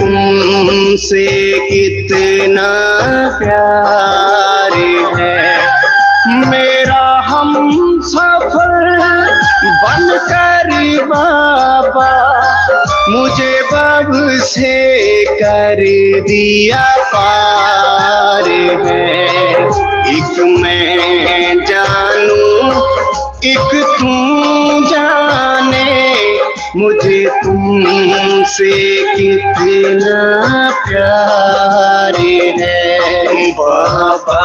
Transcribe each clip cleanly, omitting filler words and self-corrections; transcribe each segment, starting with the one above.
तुमसे कितना प्यार है। मेरा हम सफर बनकर बाबा मुझे बब से कर दिया पार है। एक मैं जानूं एक तू जाने मुझे तुमसे कितना प्यार है। बाबा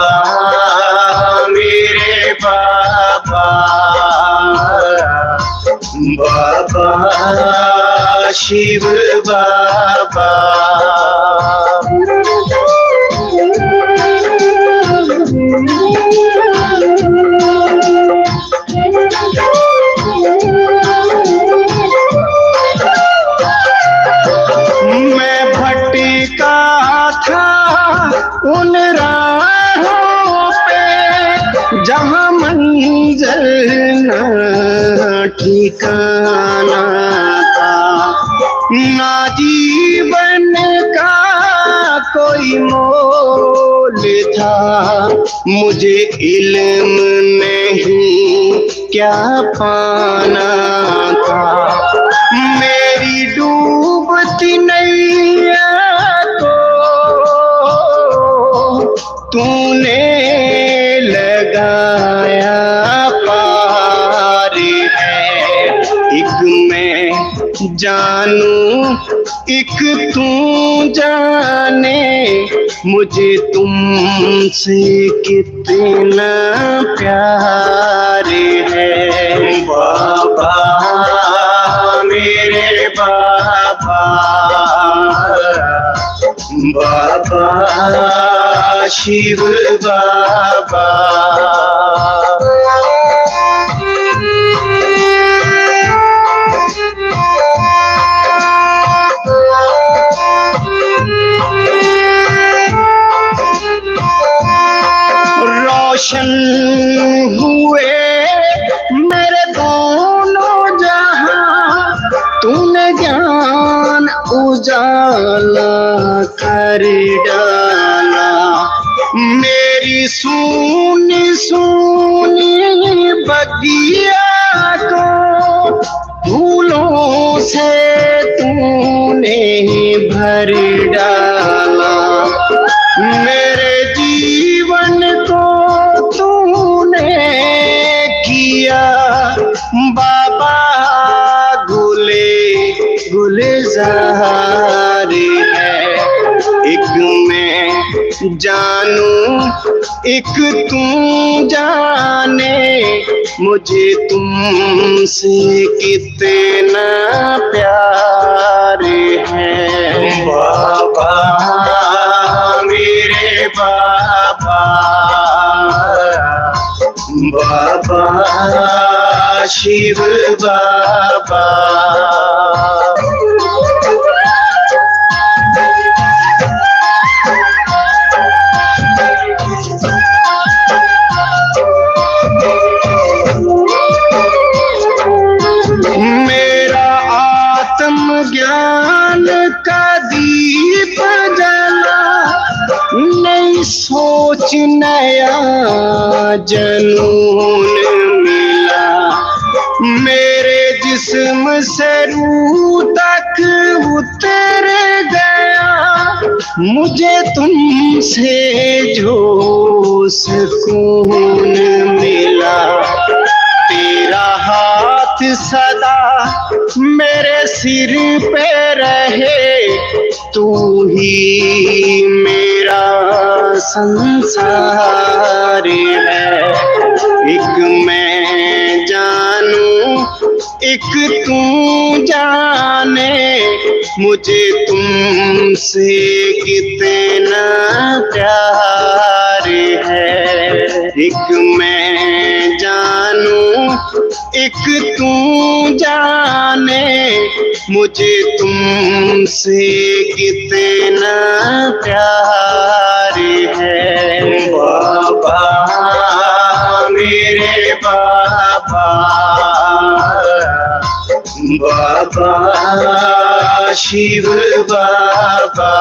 मेरे बाबा, बाबा शिव बाबा। मैं भटका था उन राहों पे जहाँ मंजिल न ठिकाना था, ना जीवन का कोई मोल था। मुझे इल्म नहीं क्या पाना था, मेरी डूबती नैया को तूने लगाया पार है। एक मैं जानूं एक तू जाने मुझे तुमसे कितना प्यार है। बाबा मेरे बाबा, बाबा शिव बाबा। रोशन हुए मेरे दोनों जहां, तूने ज्ञान उजाला कर डाला। मेरी सूनी सूनी बगिया को फूलों से तूने भर डाला। मेरे जीवन को तूने किया बाबा गुलजार है। एक मैं जानूं एक तू जाने मुझे तुमसे कितना प्यार है। बाबा मेरे बाबा, बाबा शिव बाबा। मेरा आत्मज्ञान का दीप जला, नई सोच नया जनून मिला। मेरे जिस्म से रूह तक उतर गया, मुझे तुमसे जो सुकून मिला। तेरा हाथ सदा मेरे सिर पे रहे, तू ही मेरा संसार है। एक मैं जानूं एक तू जाने मुझे तुमसे कितना प्यार है। एक मैं जानूं एक तू जाने मुझे तुमसे कितना प्यार है। बाबा मेरे बाबा, बाबा शिव बाबा।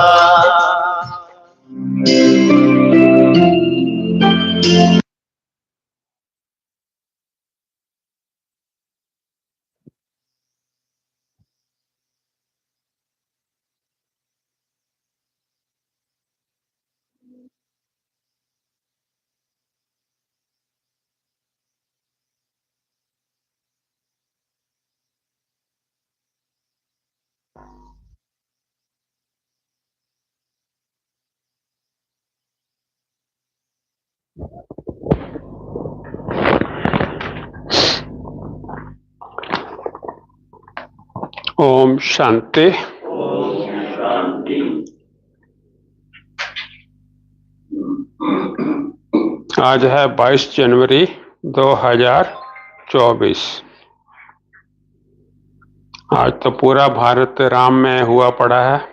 ओम शांति। आज है 22 जनवरी 2024। आज तो पूरा भारत राम में हुआ पड़ा है।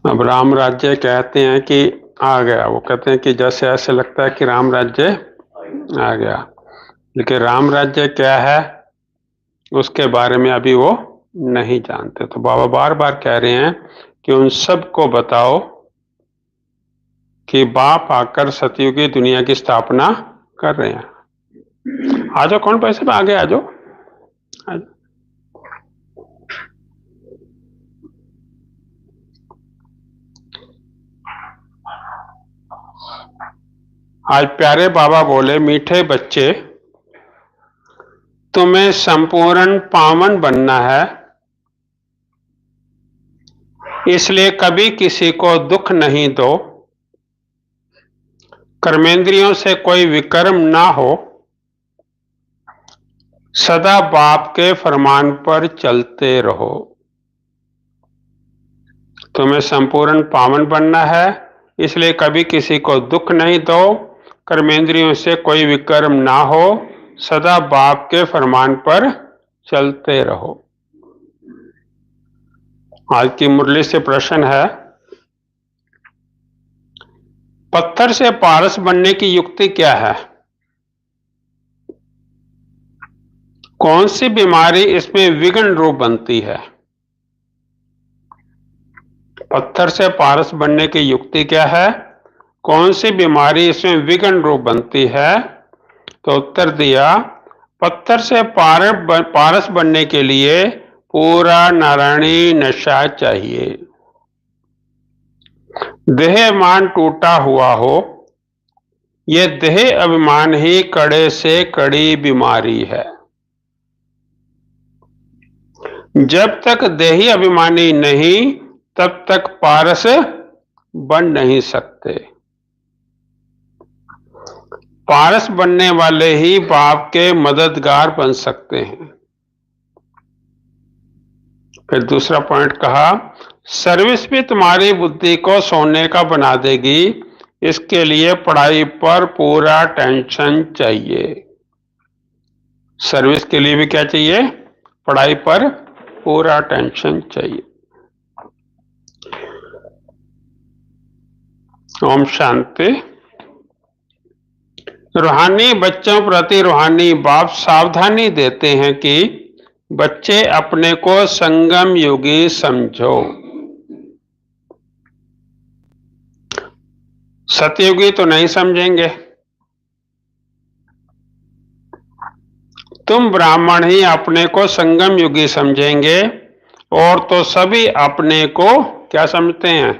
अब राम राज्य कहते हैं कि आ गया, वो कहते हैं कि जैसे ऐसे लगता है कि राम राज्य आ गया, लेकिन राम राज्य क्या है उसके बारे में अभी वो नहीं जानते। तो बाबा बार बार कह रहे हैं कि उन सब को बताओ कि बाप आकर सतयुगी दुनिया की स्थापना कर रहे हैं। आ जाओ, कौन पैसे में आगे आ जाओ। आज प्यारे बाबा बोले, मीठे बच्चे तुम्हें संपूर्ण पावन बनना है, इसलिए कभी किसी को दुख नहीं दो, कर्मेंद्रियों से कोई विकर्म ना हो, सदा बाप के फरमान पर चलते रहो। तुम्हें संपूर्ण पावन बनना है, इसलिए कभी किसी को दुख नहीं दो, कर्मेंद्रियों से कोई विकर्म ना हो, सदा बाप के फरमान पर चलते रहो। आज की मुरली से प्रश्न है, पत्थर से पारस बनने की युक्ति क्या है? कौन सी बीमारी इसमें विघ्न रूप बनती है? पत्थर से पारस बनने की युक्ति क्या है? कौन सी बीमारी इसमें विघ्न रूप बनती है? तो उत्तर दिया, पत्थर से पारस बनने के लिए पूरा नारायणी नशा चाहिए। देह अभिमान टूटा हुआ हो, यह देह अभिमान ही कड़े से कड़ी बीमारी है। जब तक देही अभिमानी नहीं तब तक पारस बन नहीं सकते। पारस बनने वाले ही बाप के मददगार बन सकते हैं। फिर दूसरा पॉइंट कहा, सर्विस भी तुम्हारी बुद्धि को सोने का बना देगी, इसके लिए पढ़ाई पर पूरा टेंशन चाहिए। सर्विस के लिए भी क्या चाहिए? पढ़ाई पर पूरा टेंशन चाहिए। ओम शांति। रूहानी बच्चों प्रति रूहानी बाप सावधानी देते हैं कि बच्चे अपने को संगम योगी समझो। सतयुगी तो नहीं समझेंगे। तुम ब्राह्मण ही अपने को संगम युगी समझेंगे, और तो सभी अपने को क्या समझते हैं?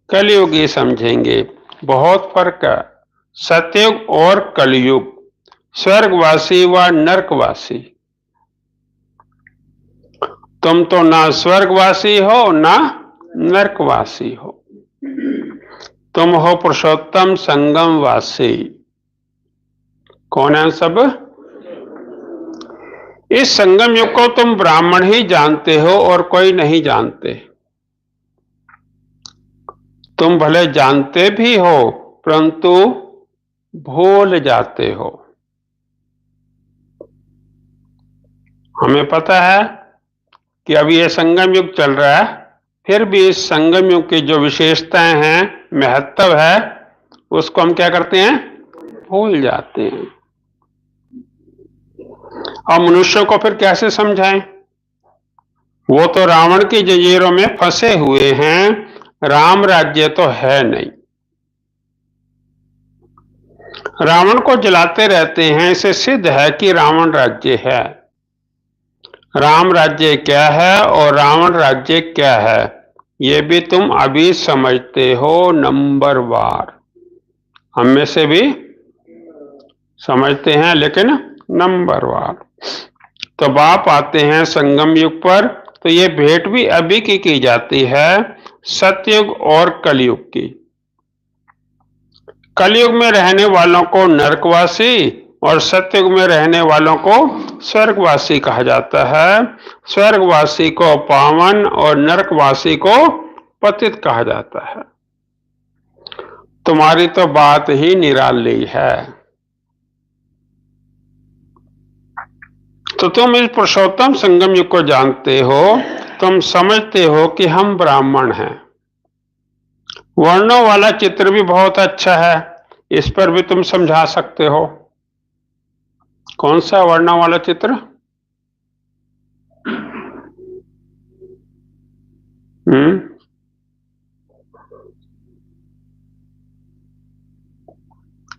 कलयुगी समझेंगे। बहुत फर्क है सतयुग और कलयुग, स्वर्गवासी व नरकवासी। तुम तो ना स्वर्गवासी हो ना नरकवासी हो, तुम हो पुरुषोत्तम संगमवासी। कौन है सब? इस संगम युग को तुम ब्राह्मण ही जानते हो और कोई नहीं जानते। तुम भले जानते भी हो परंतु भूल जाते हो। हमें पता है कि अभी ये संगम युग चल रहा है, फिर भी इस संगम युग की जो विशेषताएं हैं महत्व है उसको हम क्या करते हैं, भूल जाते हैं। और मनुष्यों को फिर कैसे समझाएं? वो तो रावण की जंजीरों में फंसे हुए हैं, राम राज्य तो है नहीं। रावण को जलाते रहते हैं, इससे सिद्ध है कि रावण राज्य है। राम राज्य क्या है और रावण राज्य क्या है, ये भी तुम अभी समझते हो नंबरवार। हम में से भी समझते हैं लेकिन नंबरवार। तो बाप आते हैं संगम युग पर, तो ये भेंट भी अभी की जाती है, सतयुग और कलयुग की। कलयुग में रहने वालों को नरकवासी और सतयुग में रहने वालों को स्वर्गवासी कहा जाता है। स्वर्गवासी को पावन और नरकवासी को पतित कहा जाता है। तुम्हारी तो बात ही निराली है। तो तुम इस पुरुषोत्तम संगम युग को जानते हो, तुम समझते हो कि हम ब्राह्मण हैं। वर्णों वाला चित्र भी बहुत अच्छा है, इस पर भी तुम समझा सकते हो। कौन सा वर्णों वाला चित्र?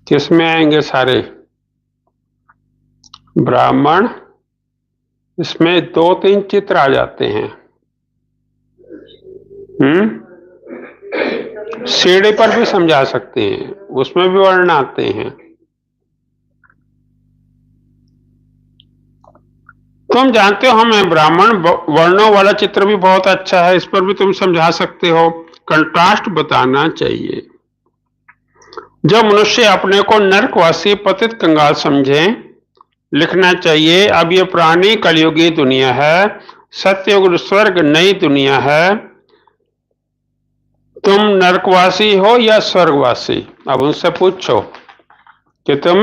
किसमें आएंगे सारे? ब्राह्मण, इसमें 2-3 चित्र आ जाते हैं। सीढ़ी पर भी समझा सकते हैं, उसमें भी वर्ण आते हैं। तुम जानते हो हमें ब्राह्मण, वर्णों वाला चित्र भी बहुत अच्छा है, इस पर भी तुम समझा सकते हो। कंट्रास्ट बताना चाहिए। जब मनुष्य अपने को नरकवासी पतित कंगाल समझे, लिखना चाहिए अब ये पुरानी कलयुगी दुनिया है, सत्ययुग स्वर्ग नई दुनिया है। तुम नरकवासी हो या स्वर्गवासी? अब उनसे पूछो कि तुम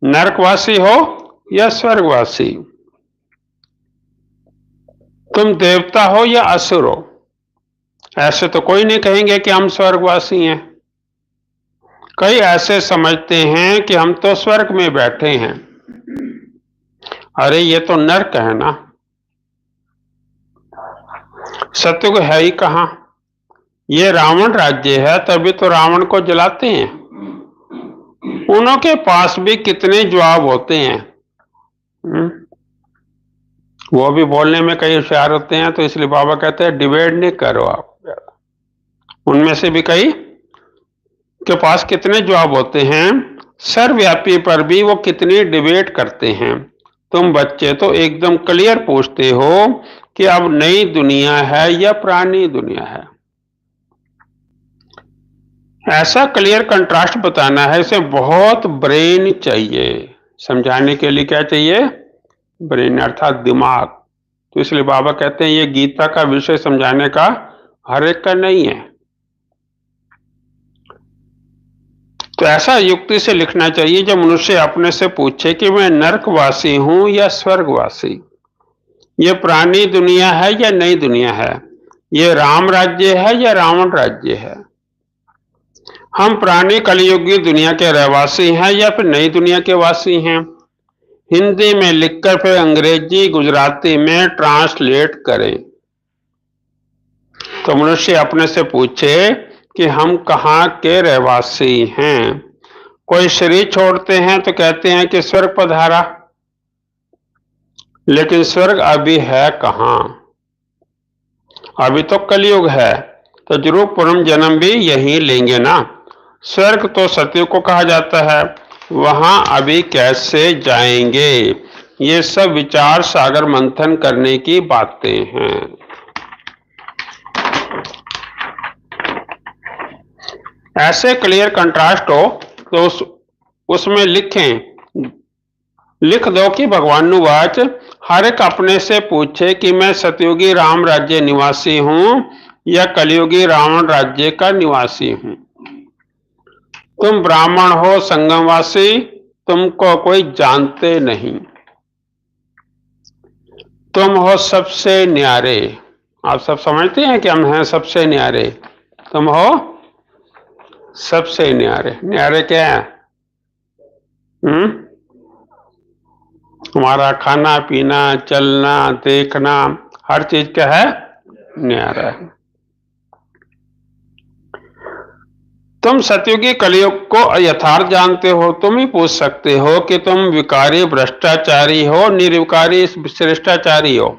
नरकवासी हो या स्वर्गवासी। तुम देवता हो या असुर हो? ऐसे तो कोई नहीं कहेंगे कि हम स्वर्गवासी हैं। कई ऐसे समझते हैं कि हम तो स्वर्ग में बैठे हैं। अरे ये तो नरक है ना, सत्युग है ही कहां। ये रावण राज्य है, तभी तो रावण को जलाते हैं। उन्हों के पास भी कितने जवाब होते हैं। वो भी बोलने में कई होशियार होते हैं, तो इसलिए बाबा कहते हैं डिबेट नहीं करो आप। उनमें से भी कई के पास कितने जवाब होते हैं, सर्वव्यापी पर भी वो कितनी डिबेट करते हैं। तुम बच्चे तो एकदम क्लियर पूछते हो कि अब नई दुनिया है या पुरानी दुनिया है। ऐसा क्लियर कंट्रास्ट बताना है, इसे बहुत ब्रेन चाहिए। समझाने के लिए क्या चाहिए? ब्रेन अर्थात दिमाग। तो इसलिए बाबा कहते हैं ये गीता का विषय समझाने का हर एक का नहीं है। तो ऐसा युक्ति से लिखना चाहिए जब मनुष्य अपने से पूछे कि मैं नरकवासी हूं या स्वर्गवासी, ये पुरानी दुनिया है या नई दुनिया है, ये राम राज्य है या रावण राज्य है, हम पुरानी कलयुगी दुनिया के रहवासी हैं या फिर नई दुनिया के वासी हैं। हिंदी में लिखकर फिर अंग्रेजी गुजराती में ट्रांसलेट करें। तो मनुष्य अपने से पूछे कि हम कहाँ के रहवासी हैं। कोई शरीर छोड़ते हैं तो कहते हैं कि स्वर्ग पधारा, लेकिन स्वर्ग अभी है कहाँ? अभी तो कलयुग है, तो जरूर पूर्व जन्म भी यही लेंगे ना। स्वर्ग तो सतयुग को कहा जाता है, वहां अभी कैसे जाएंगे? ये सब विचार सागर मंथन करने की बातें हैं। ऐसे क्लियर कंट्रास्ट हो तो उसमें लिख दो कि भगवानुवाच, हर एक अपने से पूछे कि मैं सतयुगी राम राज्य निवासी हूं या कलयुगी रावण राज्य का निवासी हूं। तुम ब्राह्मण हो संगमवासी, तुमको कोई जानते नहीं। तुम हो सबसे न्यारे। आप सब समझते हैं कि हम हैं सबसे न्यारे। तुम हो सबसे न्यारे। न्यारे क्या है? हमारा खाना पीना, चलना, देखना, हर चीज क्या है? न्यारा है। तुम सतयुगी कलयुग को यथार्थ जानते हो, तुम ही पूछ सकते हो कि तुम विकारी भ्रष्टाचारी हो, निर्विकारी श्रेष्ठाचारी हो।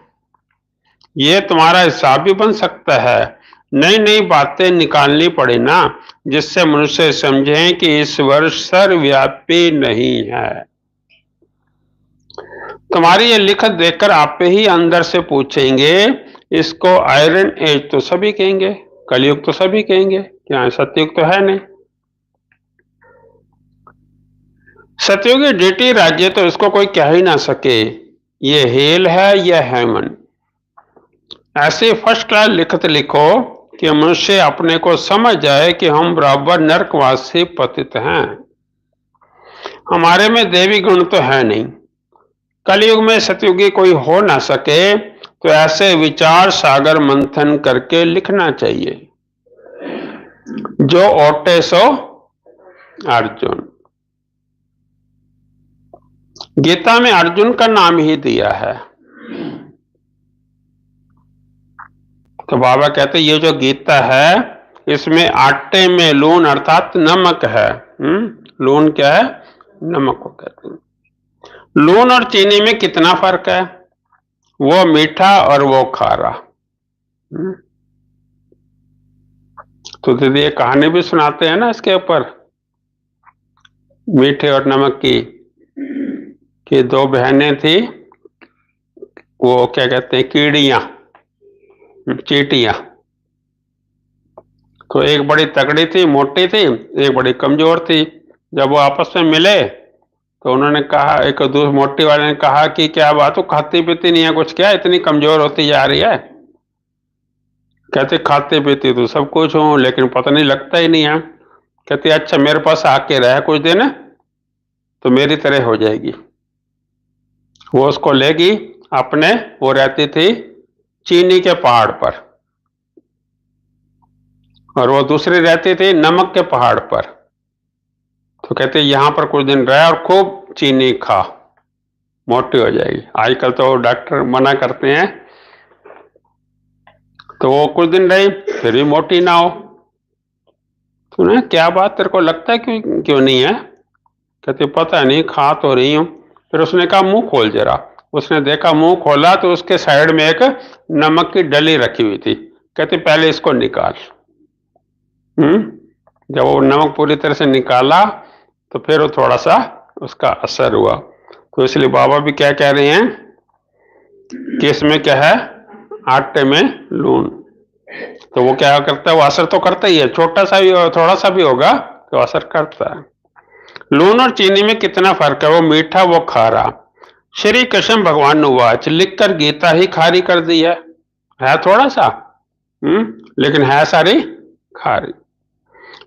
ये तुम्हारा हिसाब भी बन सकता है। नई नई बातें निकालनी पड़े ना, जिससे मनुष्य समझें कि ईश्वर सर्वव्यापी नहीं है। तुम्हारी ये लिखत देखकर आप ही अंदर से पूछेंगे, इसको आयरन एज तो सभी कहेंगे, कलयुग तो सभी कहेंगे, क्या सतयुग तो है नहीं। सतयुगी डेटी राज्य तो इसको कोई कह ही ना सके, ये हेल है, यह हेमन। ऐसे फर्स्ट क्लास लिखत लिखो कि मनुष्य अपने को समझ जाए कि हम बराबर नरकवासी पतित हैं। हमारे में देवी गुण तो है नहीं। कलयुग में सतयुगी कोई हो ना सके, तो ऐसे विचार सागर मंथन करके लिखना चाहिए। जो ओटे सो अर्जुन। गीता में अर्जुन का नाम ही दिया है। तो बाबा कहते ये जो गीता है, इसमें आटे में लून अर्थात नमक है। लून क्या है? नमक को कहते हैं। लून और चीनी में कितना फर्क है? वो मीठा और वो खारा। तो दीदी ये कहानी भी सुनाते हैं ना इसके ऊपर, मीठे और नमक की, कि दो बहनें थी, वो क्या कहते हैं, कीड़ियां, चींटियां। तो एक बड़ी तगड़ी थी, मोटी थी, एक बड़ी कमजोर थी। जब वो आपस में मिले तो उन्होंने कहा, एक दूसरे मोटी वाले ने कहा कि क्या बात हो, खाती पीती नहीं है कुछ, क्या इतनी कमजोर होती जा रही है? कहते खाते पीती तो सब कुछ हूं, लेकिन पता नहीं लगता ही नहीं है। कहते अच्छा मेरे पास आके रहे कुछ दिन तो मेरी तरह हो जाएगी। वो उसको लेगी अपने, वो रहती थी चीनी के पहाड़ पर और वो दूसरी रहती थी नमक के पहाड़ पर। तो कहते यहां पर कुछ दिन रहे और खूब चीनी खा, मोटी हो जाएगी। आजकल तो डॉक्टर मना करते हैं। तो वो कुछ दिन रही, फिर भी मोटी ना हो। तूने क्या बात, तेरे को लगता है क्यों क्यों नहीं है? कहते पता नहीं, खा तो रही हूं। फिर उसने कहा मुंह खोल जरा। उसने देखा, मुंह खोला तो उसके साइड में एक नमक की डली रखी हुई थी। कहते पहले इसको निकाल। जब वो नमक पूरी तरह से निकाला तो फिर वो थोड़ा सा उसका असर हुआ। तो इसलिए बाबा भी क्या कह रहे हैं कि इसमें क्या है, आटे में लून। तो वो क्या करता है, वो असर तो करता ही है, छोटा सा भी थोड़ा सा भी होगा तो असर करता है। लून और चीनी में कितना फर्क है, वो मीठा वो खारा। श्री कृष्ण भगवान वाच लिखकर गीता ही खारी कर दी है थोड़ा सा, लेकिन है सारी खारी।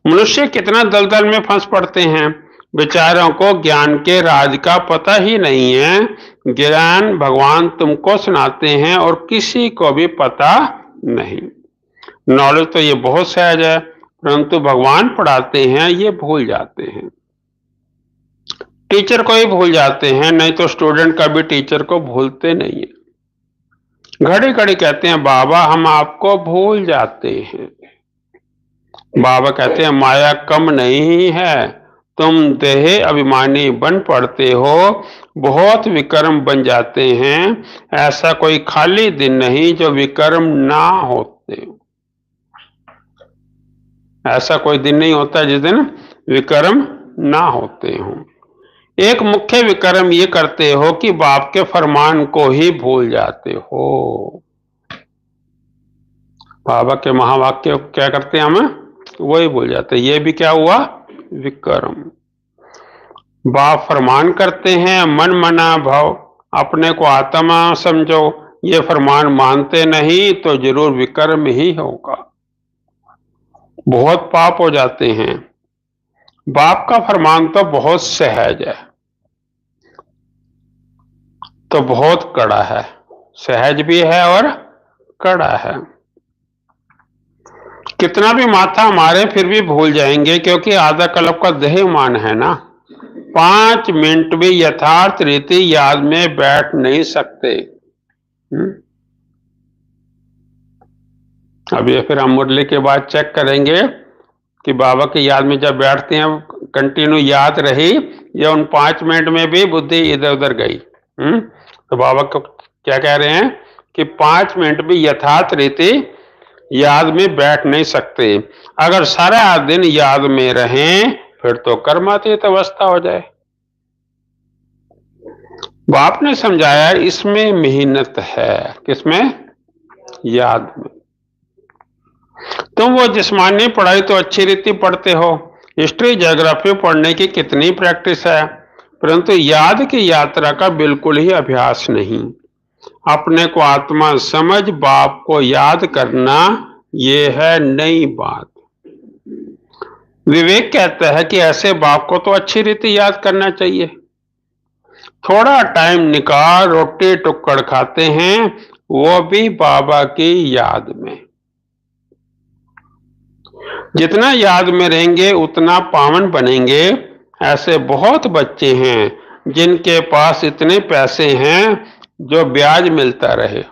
मनुष्य कितना दलदल में फंस पड़ते हैं, बेचारों को ज्ञान के राज का पता ही नहीं है। ज्ञान भगवान तुमको सुनाते हैं और किसी को भी पता नहीं। नॉलेज तो ये बहुत सहज है, परंतु भगवान पढ़ाते हैं ये भूल जाते हैं। टीचर को ही भूल जाते हैं, नहीं तो स्टूडेंट का भी टीचर को भूलते नहीं है। घड़ी घड़ी कहते हैं बाबा हम आपको भूल जाते हैं। बाबा कहते हैं माया कम नहीं है, तुम देह अभिमानी बन पड़ते हो, बहुत विक्रम बन जाते हैं। ऐसा कोई खाली दिन नहीं जो विक्रम ना होते। ऐसा कोई दिन नहीं होता जिस दिन विक्रम ना होते हों। एक मुख्य विक्रम ये करते हो कि बाप के फरमान को ही भूल जाते हो। बाबा के महावाक्य क्या करते हैं, हमें वही भूल जाते। ये भी क्या हुआ, विक्रम। बाप फरमान करते हैं, मन मना भाव अपने को आत्मा समझो, ये फरमान मानते नहीं तो जरूर विक्रम ही होगा, बहुत पाप हो जाते हैं। बाप का फरमान तो बहुत सहज है, तो बहुत कड़ा है, सहज भी है और कड़ा है। कितना भी माथा मारे फिर भी भूल जाएंगे, क्योंकि आधा कल्प का देहमान है ना। 5 मिनट भी यथार्थ रीति याद में बैठ नहीं सकते। अब ये फिर हम मुरली के बाद चेक करेंगे कि बाबा की याद में जब बैठते हैं कंटिन्यू याद रही या उन 5 मिनट में भी बुद्धि इधर उधर गई। तो बाबा को क्या कह रहे हैं कि 5 मिनट भी यथार्थ रीति याद में बैठ नहीं सकते। अगर सारा दिन याद में रहें फिर तो कर्मातीत अवस्था हो जाए। बाप ने समझाया इसमें मेहनत है। किसमें? याद में। तुम वो जिस्मानी पढ़ाई तो अच्छी रीति पढ़ते हो, हिस्ट्री ज्योग्राफी पढ़ने की कितनी प्रैक्टिस है, परंतु याद की यात्रा का बिल्कुल ही अभ्यास नहीं। अपने को आत्मा समझ बाप को याद करना ये है नई बात। विवेक कहता है कि ऐसे बाप को तो अच्छी रीति याद करना चाहिए। थोड़ा टाइम निकाल रोटी टुक्कड़ खाते हैं, वो भी बाबा की याद में। जितना याद में रहेंगे उतना पावन बनेंगे। ऐसे बहुत बच्चे हैं जिनके पास इतने पैसे हैं जो ब्याज मिलता रहे।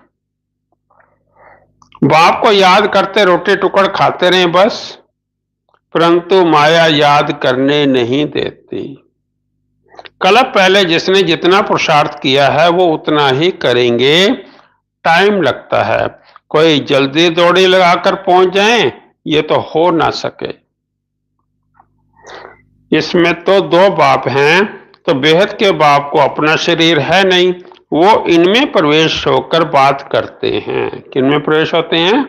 बाप को याद करते रोटी टुकड़ खाते रहे बस, परंतु माया याद करने नहीं देती। कल पहले जिसने जितना पुरुषार्थ किया है वो उतना ही करेंगे। टाइम लगता है, कोई जल्दी दौड़ी लगाकर पहुंच जाए ये तो हो ना सके। इसमें तो दो बाप हैं, तो बेहद के बाप को अपना शरीर है नहीं, वो इनमें प्रवेश होकर बात करते हैं। किनमें प्रवेश होते हैं?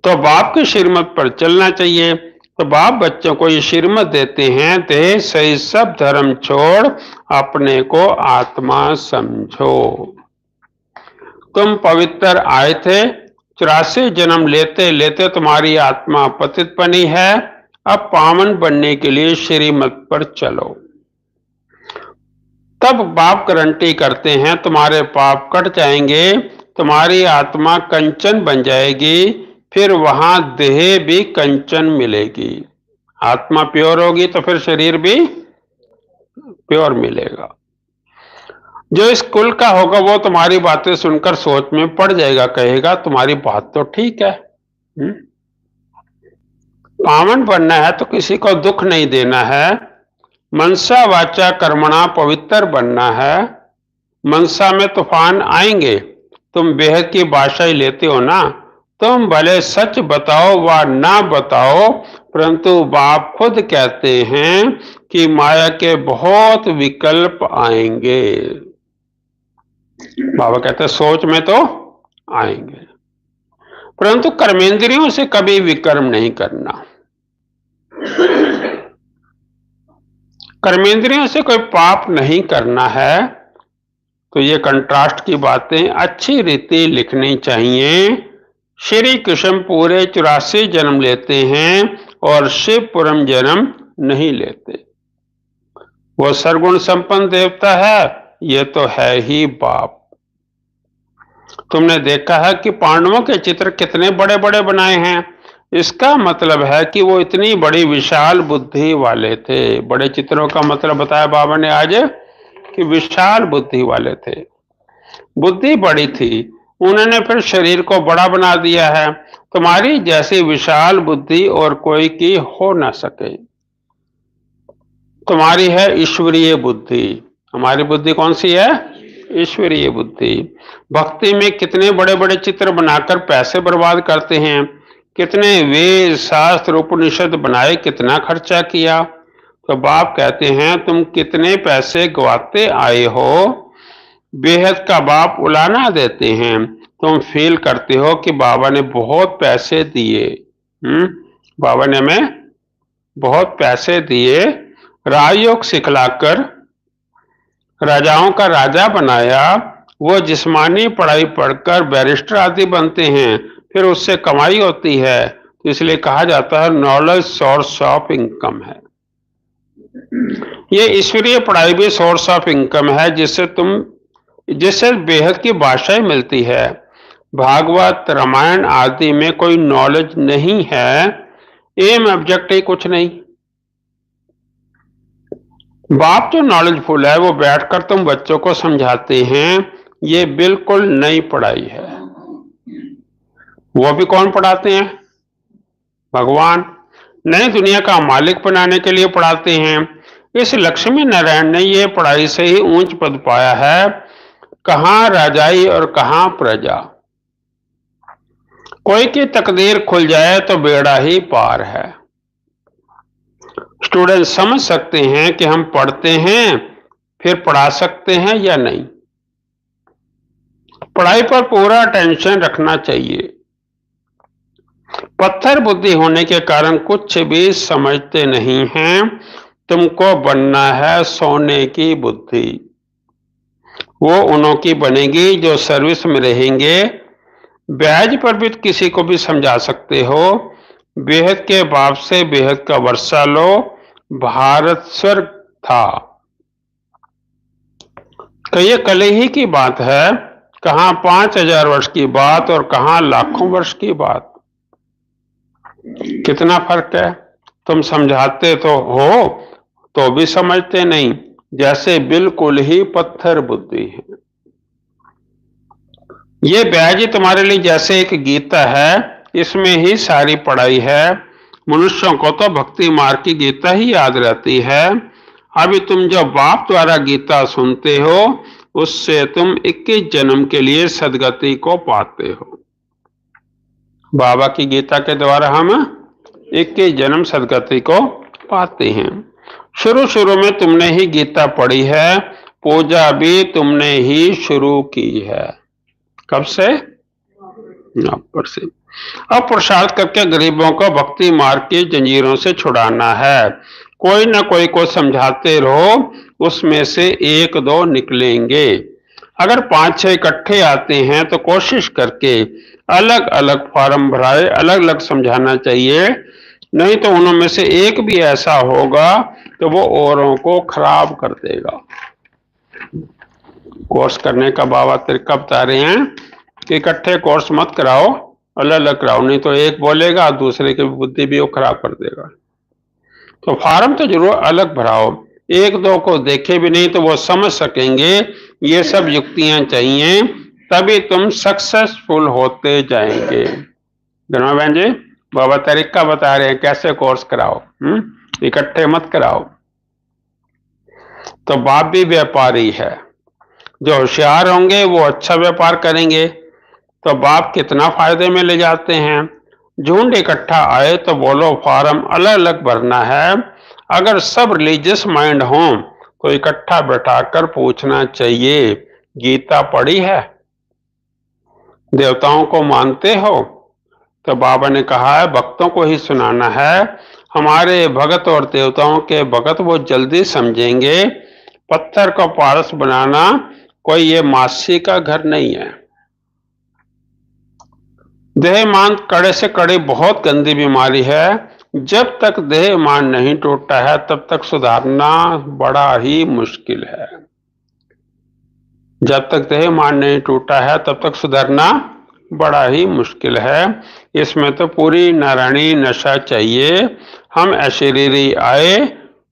तो बाप की श्रीमत पर चलना चाहिए। तो बाप बच्चों को ये श्रीमत देते हैं, देह सही सब धर्म छोड़ अपने को आत्मा समझो। तुम पवित्र आए थे, 84 जन्म लेते लेते तुम्हारी आत्मा पतित बनी है। अब पावन बनने के लिए श्रीमत पर चलो। तब बाप गारंटी करते हैं तुम्हारे पाप कट जाएंगे, तुम्हारी आत्मा कंचन बन जाएगी, फिर वहां देह भी कंचन मिलेगी। आत्मा प्योर होगी तो फिर शरीर भी प्योर मिलेगा। जो इस कुल का होगा वो तुम्हारी बातें सुनकर सोच में पड़ जाएगा, कहेगा तुम्हारी बात तो ठीक है। पावन बनना है तो किसी को दुख नहीं देना है। मनसा वाचा कर्मणा पवित्र बनना है। मनसा में तूफान आएंगे, तुम बेहद की भाषा ही लेते हो ना। तुम भले सच बताओ व ना बताओ, परंतु बाप खुद कहते हैं कि माया के बहुत विकल्प आएंगे। बाबा कहते हैं सोच में तो आएंगे, परंतु कर्मेंद्रियों से कभी विकर्म नहीं करना। कर्मेंद्रियों से कोई पाप नहीं करना है। तो ये कंट्रास्ट की बातें अच्छी रीति लिखनी चाहिए। श्री कृष्ण पूरे 84 जन्म लेते हैं और शिवपुरम जन्म नहीं लेते। वो सर्वगुण संपन्न देवता है, ये तो है ही बाप। तुमने देखा है कि पांडवों के चित्र कितने बड़े बड़े बनाए हैं। इसका मतलब है कि वो इतनी बड़ी विशाल बुद्धि वाले थे। बड़े चित्रों का मतलब बताया बाबा ने आज कि विशाल बुद्धि वाले थे। बुद्धि बड़ी थी, उन्होंने फिर शरीर को बड़ा बना दिया है। तुम्हारी जैसी विशाल बुद्धि और कोई की हो ना सके। तुम्हारी है ईश्वरीय बुद्धि। हमारी बुद्धि कौन सी है? ईश्वरीय बुद्धि। भक्ति में कितने बड़े बड़े चित्र बनाकर पैसे बर्बाद करते हैं, कितने वेद शास्त्र उपनिषद बनाए, कितना खर्चा किया। तो बाप कहते हैं तुम कितने पैसे गवाते आए हो। बेहद का बाप उलाना देते हैं, तुम फील करते हो कि बाबा ने बहुत पैसे दिए। बाबा ने हमें बहुत पैसे दिए, राजयोग सिखलाकर राजाओं का राजा बनाया। वो जिस्मानी पढ़ाई पढ़कर बैरिस्टर आदि बनते हैं, फिर उससे कमाई होती है। तो इसलिए कहा जाता है नॉलेज सोर्स ऑफ इनकम है। ये ईश्वरीय पढ़ाई भी सोर्स ऑफ इनकम है, जिससे बेहद की भाषाएं मिलती है। भागवत रामायण आदि में कोई नॉलेज नहीं है, एम ऑब्जेक्ट ही कुछ नहीं। बाप जो नॉलेजफुल है वो बैठकर तुम बच्चों को समझाते हैं, ये बिल्कुल नई पढ़ाई है। वो भी कौन पढ़ाते हैं? भगवान। नई दुनिया का मालिक बनाने के लिए पढ़ाते हैं। इस लक्ष्मी नारायण ने ये पढ़ाई से ही ऊंच पद पाया है, कहां राजाई और कहां प्रजा। कोई की तकदीर खुल जाए तो बेड़ा ही पार है। स्टूडेंट समझ सकते हैं कि हम पढ़ते हैं, फिर पढ़ा सकते हैं या नहीं। पढ़ाई पर पूरा अटेंशन रखना चाहिए। पत्थर बुद्धि होने के कारण कुछ भी समझते नहीं हैं। तुमको बनना है सोने की बुद्धि। वो उन्हों की बनेगी जो सर्विस में रहेंगे। ब्याज पर भी किसी को भी समझा सकते हो। बेहद के बाप से बेहद का वर्षा लो, भारत स्वर्ग था। ये कल ही की बात है, कहां 5000 वर्ष की बात और कहां लाखों वर्ष की बात। कितना फर्क है। तुम समझाते तो हो तो भी समझते नहीं, जैसे बिल्कुल ही पत्थर बुद्धि है। ये ब्याज तुम्हारे लिए जैसे एक गीता है, इसमें ही सारी पढ़ाई है। मनुष्यों को तो भक्ति मार्ग की गीता ही याद रहती है। अभी तुम जो बाप द्वारा गीता सुनते हो, उससे तुम 21 जन्म के लिए सदगति को पाते हो। बाबा की गीता के द्वारा हम 21 जन्म सदगति को पाते हैं। शुरू शुरू में तुमने ही गीता पढ़ी है, पूजा भी तुमने ही शुरू की है। कब से? पर से। अब प्रसाद करके गरीबों को भक्ति मार्ग की जंजीरों से छुड़ाना है। कोई ना कोई को समझाते रहो, उसमें से 1-2 निकलेंगे। अगर 5-6 इकट्ठे आते हैं तो कोशिश करके अलग अलग फॉर्म भराए, अलग अलग समझाना चाहिए। नहीं तो उनमें से एक भी ऐसा होगा तो वो औरों को खराब कर देगा। कोर्स करने का बाबा तरीका बता रहे हैं कि इकट्ठे कोर्स मत कराओ, अलग अलग कराओ, नहीं तो एक बोलेगा दूसरे की बुद्धि भी वो खराब कर देगा। तो फॉर्म तो जरूर अलग भराओ। 1-2 को देखे भी नहीं तो वो समझ सकेंगे। ये सब युक्तियां चाहिए, तभी तुम सक्सेसफुल होते जाएंगे। धर्मा बहन जी, बाबा तरीका बता रहे हैं कैसे कोर्स कराओ। इकट्ठे मत कराओ। तो बाप भी व्यापारी है। जो होशियार होंगे वो अच्छा व्यापार करेंगे। तो बाप कितना फायदे में ले जाते हैं। झुंड इकट्ठा आए तो बोलो फॉर्म अलग अलग भरना है। अगर सब रिलीजियस माइंड हो तो इकट्ठा बैठाकर पूछना चाहिए, गीता पढ़ी है? देवताओं को मानते हो? तो बाबा ने कहा है भक्तों को ही सुनाना है। हमारे भगत और देवताओं के भगत वो जल्दी समझेंगे। पत्थर को पारस बनाना कोई ये मासी का घर नहीं है। देह मान कड़े से कड़ी बहुत गंदी बीमारी है। जब तक देह मान नहीं टूटता है तब तक सुधारना बड़ा ही मुश्किल है। जब तक देह मान नहीं टूटा है तब तक सुधरना बड़ा ही मुश्किल है। इसमें तो पूरी नारायणी नशा चाहिए। हम अशरीरी आए,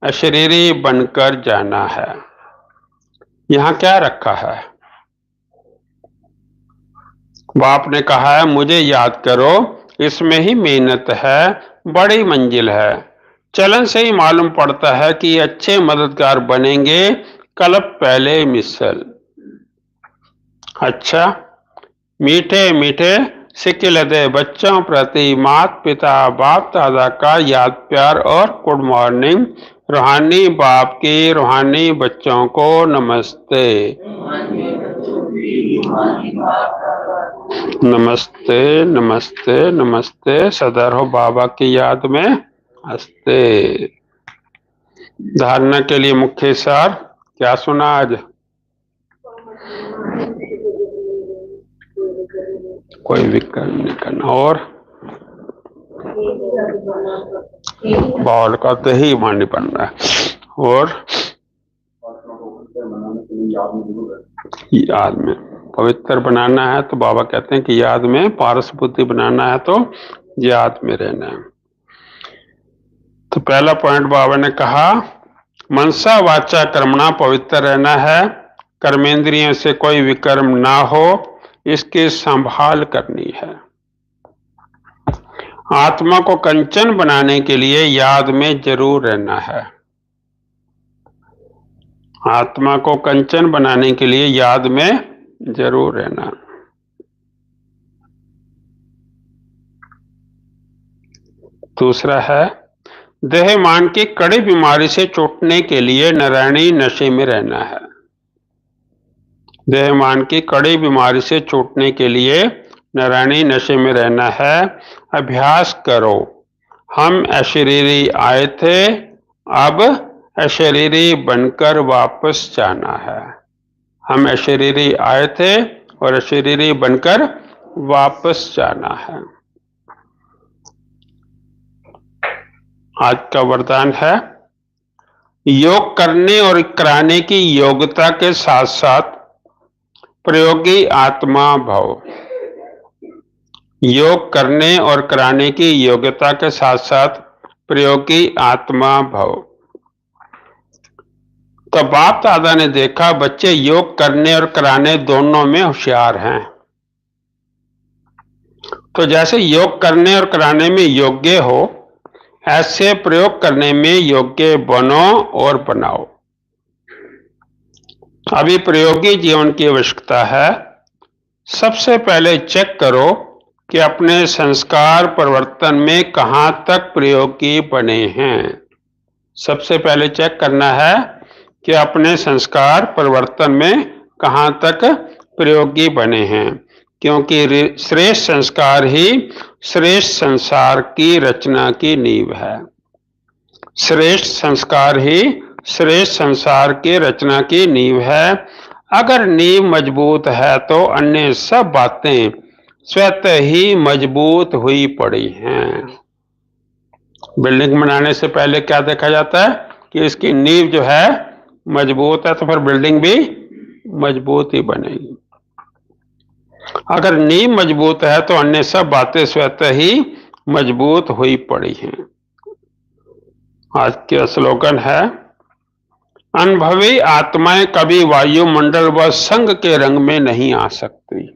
अशरीरी बनकर जाना है। यहां क्या रखा है? बाप ने कहा है मुझे याद करो, इसमें ही मेहनत है, बड़ी मंजिल है। चलन से ही मालूम पड़ता है कि अच्छे मददगार बनेंगे, कल्प पहले मिसल। अच्छा, मीठे मीठे सिक्के लदे बच्चों प्रति माता पिता बाप दादा का याद प्यार और गुड मॉर्निंग। रूहानी बाप की रूहानी बच्चों को नमस्ते। नमस्ते नमस्ते नमस्ते। सदा रहो बाबा की याद में हंसते। धारणा के लिए मुख्य सार क्या सुना आज? कोई विकल्प नहीं करना और बॉल का तो ही मानी बनना है और याद में पवित्र बनाना है तो बाबा कहते हैं कि याद में पारस बुद्धि बनाना है तो याद में रहना है। तो पहला पॉइंट बाबा ने कहा मनसा वाचा कर्मणा पवित्र रहना है, कर्मेंद्रियों से कोई विकर्म ना हो, इसकी संभाल करनी है। आत्मा को कंचन बनाने के लिए याद में जरूर रहना है। आत्मा को कंचन बनाने के लिए याद में जरूर रहना। दूसरा है देह मान की कड़ी बीमारी से छूटने के लिए नारायणी नशे में रहना है। देह मान की कड़ी बीमारी से छूटने के लिए नारायणी नशे में रहना है। अभ्यास करो, हम अशरीरी आए थे, अब अशरीरी बनकर वापस जाना है। हम अशरीरी आए थे और अशरीरी बनकर वापस जाना है। आज का वरदान है योग करने और कराने की योग्यता के साथ साथ प्रयोगी आत्मा भव। योग करने और कराने की योग्यता के साथ साथ प्रयोगी आत्मा भव। तो बाप दादा ने देखा बच्चे योग करने और कराने दोनों में होशियार हैं, तो जैसे योग करने और कराने में योग्य हो, ऐसे प्रयोग करने में योग्य बनो और बनाओ। अभी प्रयोगी जीवन की आवश्यकता है। सबसे पहले चेक करो कि अपने संस्कार परिवर्तन में कहां तक प्रयोगी बने हैं। सबसे पहले चेक करना है कि अपने संस्कार परिवर्तन में कहां तक प्रयोगी बने हैं, क्योंकि श्रेष्ठ संस्कार ही श्रेष्ठ संसार की रचना की नींव है। श्रेष्ठ संस्कार ही श्रेष्ठ संसार की रचना की नींव है। अगर नींव मजबूत है तो अन्य सब बातें स्वतः ही मजबूत हुई पड़ी हैं। बिल्डिंग बनाने से पहले क्या देखा जाता है कि इसकी नींव जो है मजबूत है, तो फिर बिल्डिंग भी मजबूत ही बनेगी। अगर नींव मजबूत है तो अन्य सब बातें स्वतः ही मजबूत हुई पड़ी हैं। आज का स्लोगन है अनुभवी आत्माएं कभी वायुमंडल व संग के रंग में नहीं आ सकती।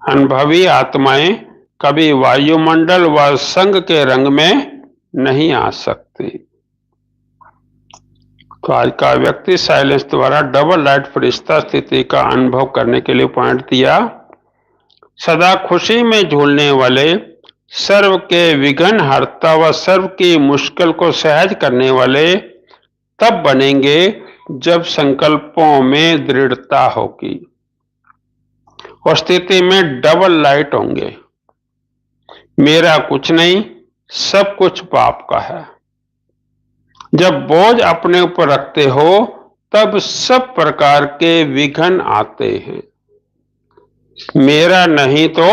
अनुभवी आत्माएं कभी वायुमंडल व संग के रंग में नहीं आ सकती। तो आज का व्यक्ति साइलेंस द्वारा डबल लाइट फरिश्ता स्थिति का अनुभव करने के लिए पॉइंट दिया। सदा खुशी में झूलने वाले, सर्व के विघ्न हरता व सर्व की मुश्किल को सहज करने वाले तब बनेंगे जब संकल्पों में दृढ़ता होगी और स्थिति में डबल लाइट होंगे। मेरा कुछ नहीं, सब कुछ बाप का है। जब बोझ अपने ऊपर रखते हो तब सब प्रकार के विघ्न आते हैं। मेरा नहीं तो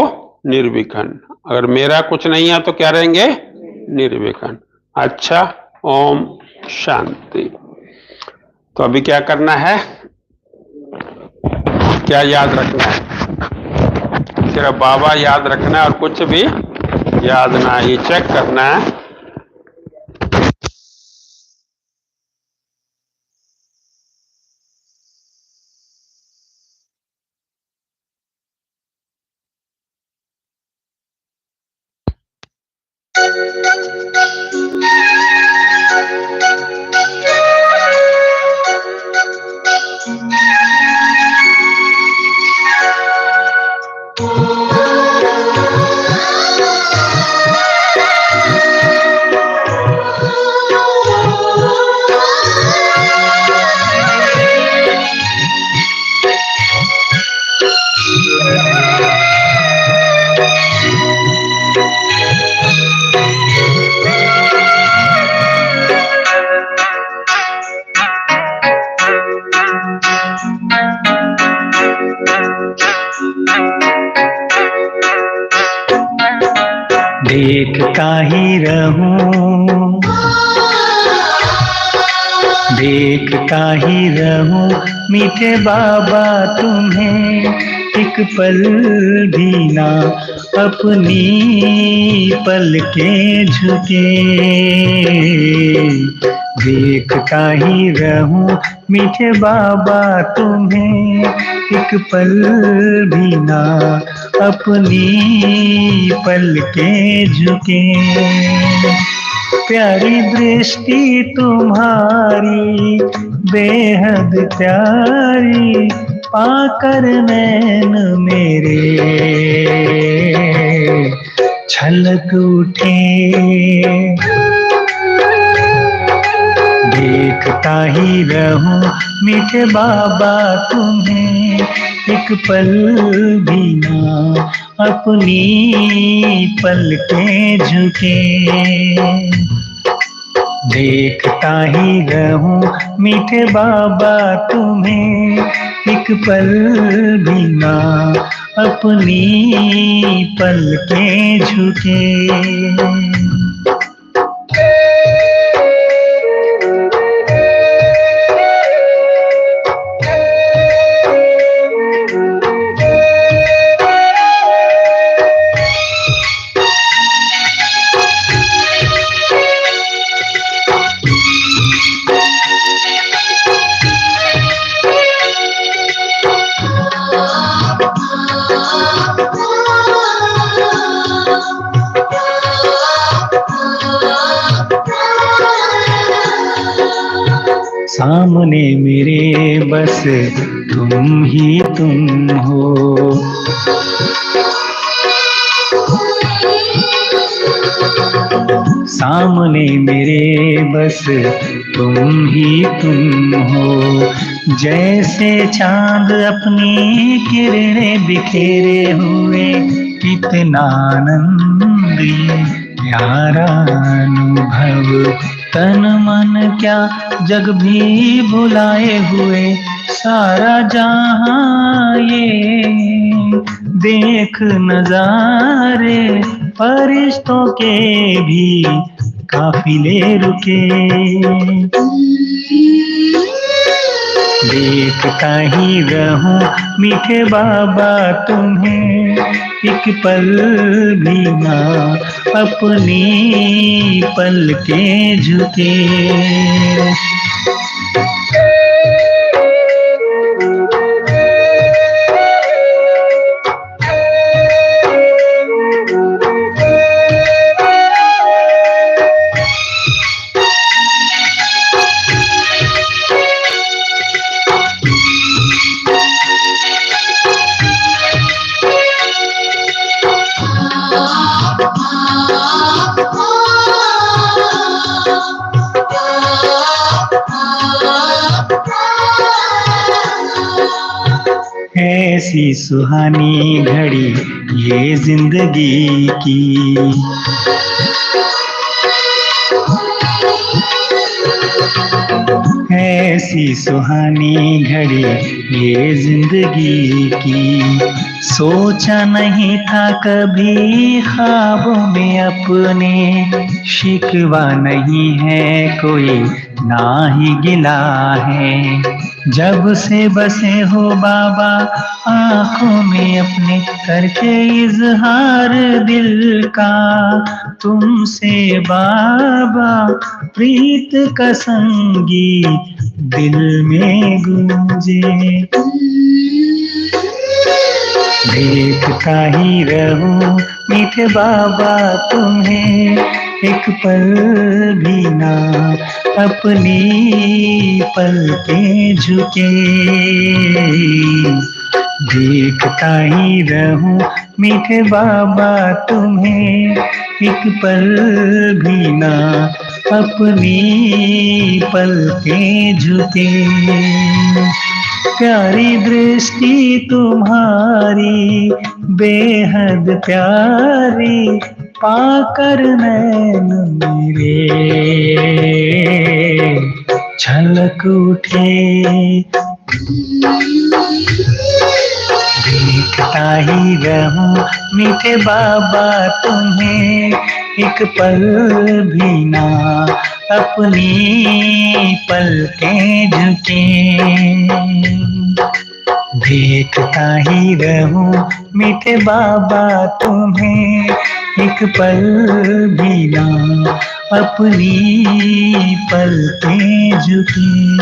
निर्विघ्न। अगर मेरा कुछ नहीं है तो क्या रहेंगे? निर्विघ्न। अच्छा, ओम शांति। तो अभी क्या करना है, क्या याद रखना है? सिर्फ बाबा याद रखना है और कुछ भी याद ना। ये चेक करना है देखता ही रहूं, देखता ही रहूं मीठे बाबा तुम्हें, एक पल भी ना अपनी पलकें झुके। देखता ही रहूं मीठे बाबा तुम्हें, एक पल भी ना अपनी पलकें झुके। प्यारी दृष्टि तुम्हारी बेहद प्यारी, पाकर नैन मेरे छलक उठे। देखता ही रहूं मीठे बाबा तुम्हें, एक पल भी ना अपनी पलकें झुके। देखता ही रहूं मीठे बाबा तुम्हें, एक पल भी ना अपनी पलकें झुके। सामने मेरे बस तुम ही तुम हो, सामने मेरे बस तुम ही तुम हो। जैसे चांद अपनी किरणें बिखेरे हुए, कितना आनंद ये प्यारा अनुभव। तन मन क्या जग भी भुलाए हुए, सारा जहां ये देख नजारे, फरिश्तों के भी काफिले रुके। देखता ही रहूं मीठे बाबा तुम्हें, एक पल भी ना अपनी पलकें झुके। ऐसी सुहानी घड़ी ये जिंदगी की, ऐसी सुहानी घड़ी ये जिंदगी की। सोचा नहीं था कभी ख्वाबों में अपने, शिकवा नहीं है कोई ना ही गिला है। जब से बसे हो बाबा आंखों में अपने, करके इजहार दिल का तुमसे बाबा, प्रीत का संगीत दिल में गूंजे। देखता ही रहूं मीठे बाबा तुम्हें, एक पल भी ना अपनी पलकें झुके। देखता ही रहूं मीठे बाबा तुम्हें, एक पल भी ना अपनी पलकें झुके। प्यारी दृष्टि तुम्हारी बेहद प्यारी, पाकर नैन मेरे छलक उठे। देखता ही रहूं मीठे बाबा तुम्हें, एक पल भी ना अपनी पलकें झुके। देखता ही रहूं मीठे बाबा तुम्हें, एक पल भी ना अपनी पलकें झुकी।